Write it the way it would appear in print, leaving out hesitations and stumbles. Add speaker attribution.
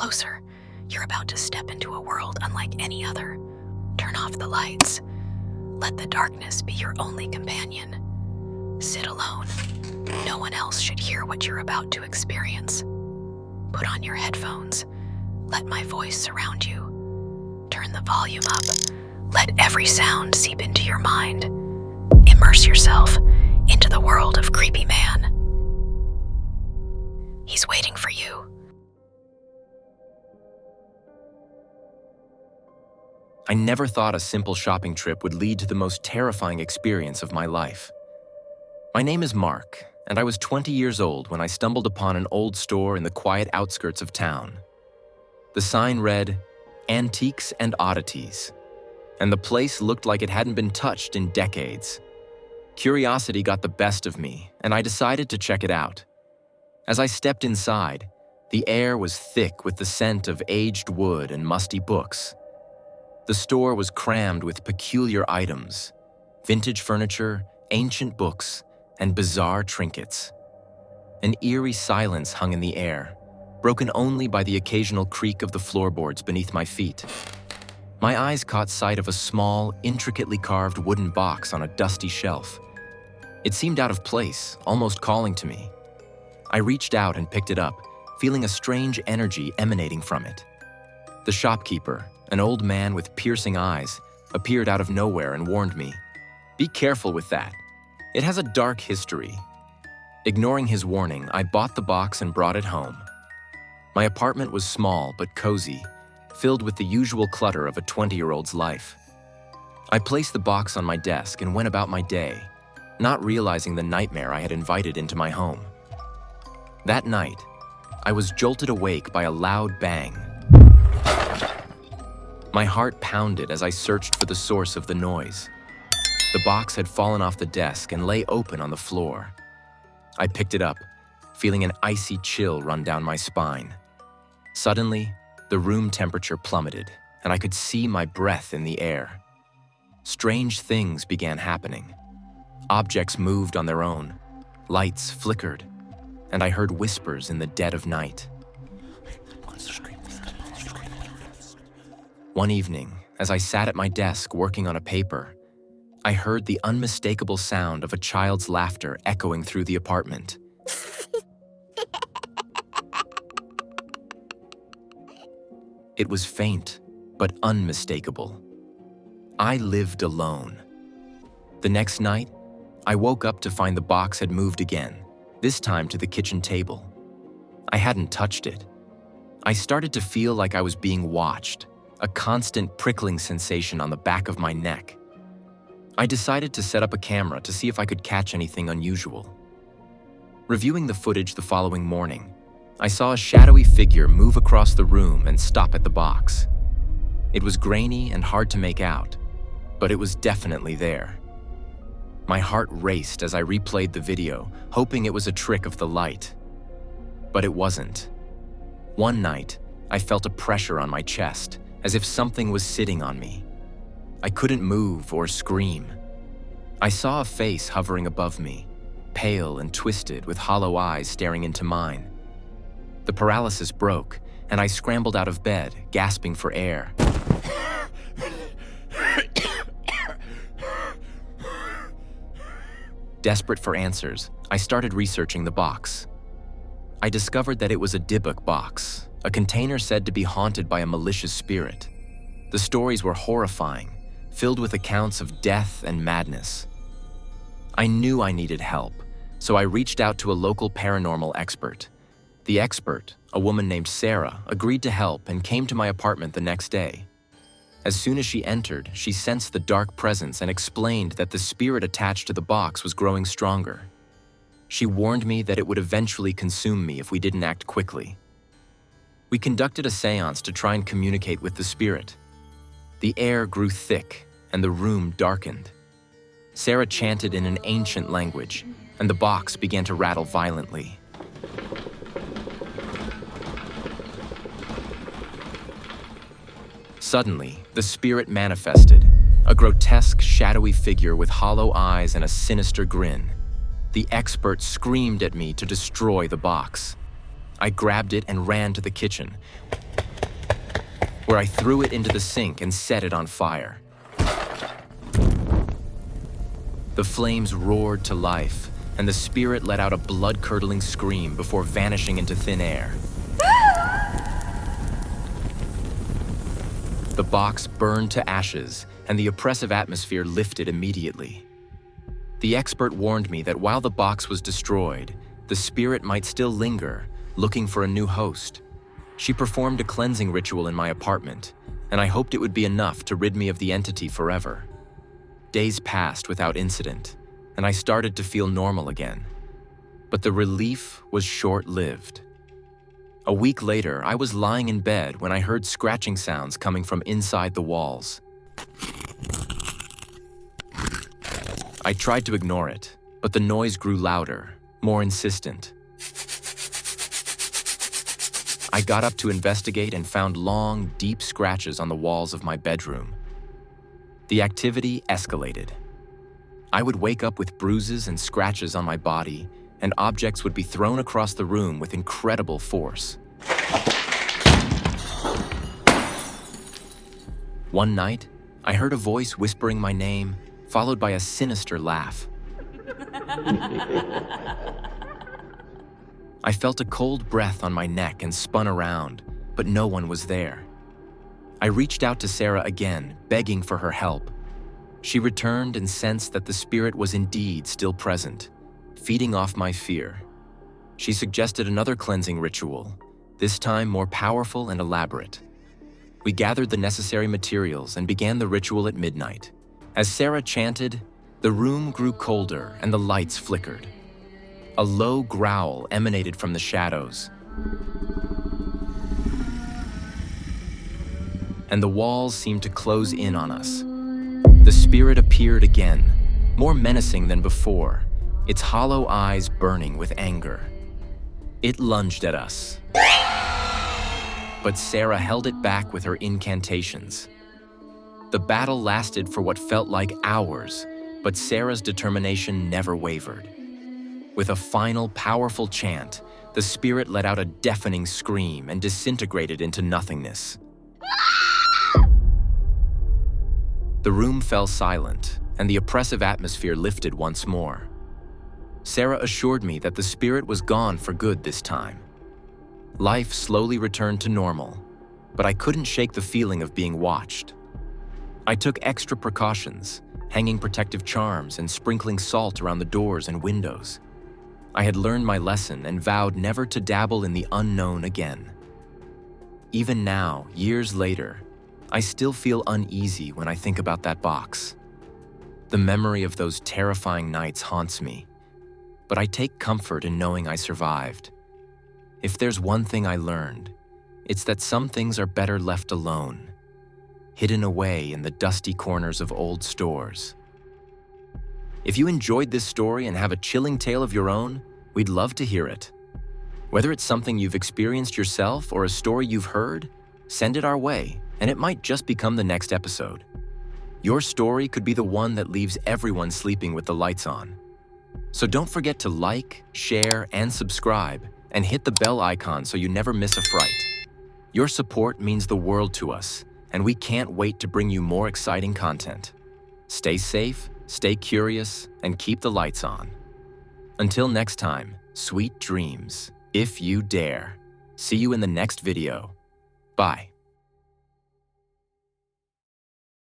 Speaker 1: closer. You're about to step into a world unlike any other. Turn off the lights. Let the darkness be your only companion. Sit alone. No one else should hear what you're about to experience. Put on your headphones. Let my voice surround you. Turn the volume up. Let every sound seep into your mind. Immerse yourself into the world of Creepy Man. He's waiting for you.
Speaker 2: I never thought a simple shopping trip would lead to the most terrifying experience of my life. My name is Mark, and I was 20 years old when I stumbled upon an old store in the quiet outskirts of town. The sign read, "Antiques and Oddities," and the place looked like it hadn't been touched in decades. Curiosity got the best of me, and I decided to check it out. As I stepped inside, the air was thick with the scent of aged wood and musty books. The store was crammed with peculiar items, vintage furniture, ancient books, and bizarre trinkets. An eerie silence hung in the air, broken only by the occasional creak of the floorboards beneath my feet. My eyes caught sight of a small, intricately carved wooden box on a dusty shelf. It seemed out of place, almost calling to me. I reached out and picked it up, feeling a strange energy emanating from it. The shopkeeper, an old man with piercing eyes, appeared out of nowhere and warned me, "Be careful with that. It has a dark history." Ignoring his warning, I bought the box and brought it home. My apartment was small but cozy, filled with the usual clutter of a 20-year-old's life. I placed the box on my desk and went about my day, not realizing the nightmare I had invited into my home. That night, I was jolted awake by a loud bang. My heart pounded as I searched for the source of the noise. The box had fallen off the desk and lay open on the floor. I picked it up, feeling an icy chill run down my spine. Suddenly, the room temperature plummeted, and I could see my breath in the air. Strange things began happening. Objects moved on their own, lights flickered, and I heard whispers in the dead of night. One evening, as I sat at my desk working on a paper, I heard the unmistakable sound of a child's laughter echoing through the apartment. It was faint, but unmistakable. I lived alone. The next night, I woke up to find the box had moved again, this time to the kitchen table. I hadn't touched it. I started to feel like I was being watched, a constant prickling sensation on the back of my neck. I decided to set up a camera to see if I could catch anything unusual. Reviewing the footage the following morning, I saw a shadowy figure move across the room and stop at the box. It was grainy and hard to make out, but it was definitely there. My heart raced as I replayed the video, hoping it was a trick of the light. But it wasn't. One night, I felt a pressure on my chest, as if something was sitting on me. I couldn't move or scream. I saw a face hovering above me, pale and twisted with hollow eyes staring into mine. The paralysis broke, and I scrambled out of bed, gasping for air. Desperate for answers, I started researching the box. I discovered that it was a Dybbuk box, a container said to be haunted by a malicious spirit. The stories were horrifying, filled with accounts of death and madness. I knew I needed help, so I reached out to a local paranormal expert. The expert, a woman named Sarah, agreed to help and came to my apartment the next day. As soon as she entered, she sensed the dark presence and explained that the spirit attached to the box was growing stronger. She warned me that it would eventually consume me if we didn't act quickly. We conducted a seance to try and communicate with the spirit. The air grew thick and the room darkened. Sarah chanted in an ancient language, and the box began to rattle violently. Suddenly, the spirit manifested, a grotesque, shadowy figure with hollow eyes and a sinister grin. The expert screamed at me to destroy the box. I grabbed it and ran to the kitchen. where I threw it into the sink and set it on fire. The flames roared to life, and the spirit let out a blood-curdling scream before vanishing into thin air. The box burned to ashes, and the oppressive atmosphere lifted immediately. The expert warned me that while the box was destroyed, the spirit might still linger, looking for a new host. She performed a cleansing ritual in my apartment, and I hoped it would be enough to rid me of the entity forever. Days passed without incident, and I started to feel normal again. But the relief was short-lived. A week later, I was lying in bed when I heard scratching sounds coming from inside the walls. I tried to ignore it, but the noise grew louder, more insistent. I got up to investigate and found long, deep scratches on the walls of my bedroom. The activity escalated. I would wake up with bruises and scratches on my body, and objects would be thrown across the room with incredible force. One night, I heard a voice whispering my name, followed by a sinister laugh. I felt a cold breath on my neck and spun around, but no one was there. I reached out to Sarah again, begging for her help. She returned and sensed that the spirit was indeed still present, feeding off my fear. She suggested another cleansing ritual, this time more powerful and elaborate. We gathered the necessary materials and began the ritual at midnight. As Sarah chanted, the room grew colder and the lights flickered. A low growl emanated from the shadows, and the walls seemed to close in on us. The spirit appeared again, more menacing than before, its hollow eyes burning with anger. It lunged at us, but Sarah held it back with her incantations. The battle lasted for what felt like hours, but Sarah's determination never wavered. With a final, powerful chant, the spirit let out a deafening scream and disintegrated into nothingness. The room fell silent, and the oppressive atmosphere lifted once more. Sarah assured me that the spirit was gone for good this time. Life slowly returned to normal, but I couldn't shake the feeling of being watched. I took extra precautions, hanging protective charms and sprinkling salt around the doors and windows. I had learned my lesson and vowed never to dabble in the unknown again. Even now, years later, I still feel uneasy when I think about that box. The memory of those terrifying nights haunts me, but I take comfort in knowing I survived. If there's one thing I learned, it's that some things are better left alone, hidden away in the dusty corners of old stores. If you enjoyed this story and have a chilling tale of your own, we'd love to hear it. Whether it's something you've experienced yourself or a story you've heard, send it our way, and it might just become the next episode. Your story could be the one that leaves everyone sleeping with the lights on. So don't forget to like, share, and subscribe, and hit the bell icon so you never miss a fright. Your support means the world to us, and we can't wait to bring you more exciting content. Stay safe, stay curious, and keep the lights on. Until next time, sweet dreams, if you dare. See you in the next video. Bye.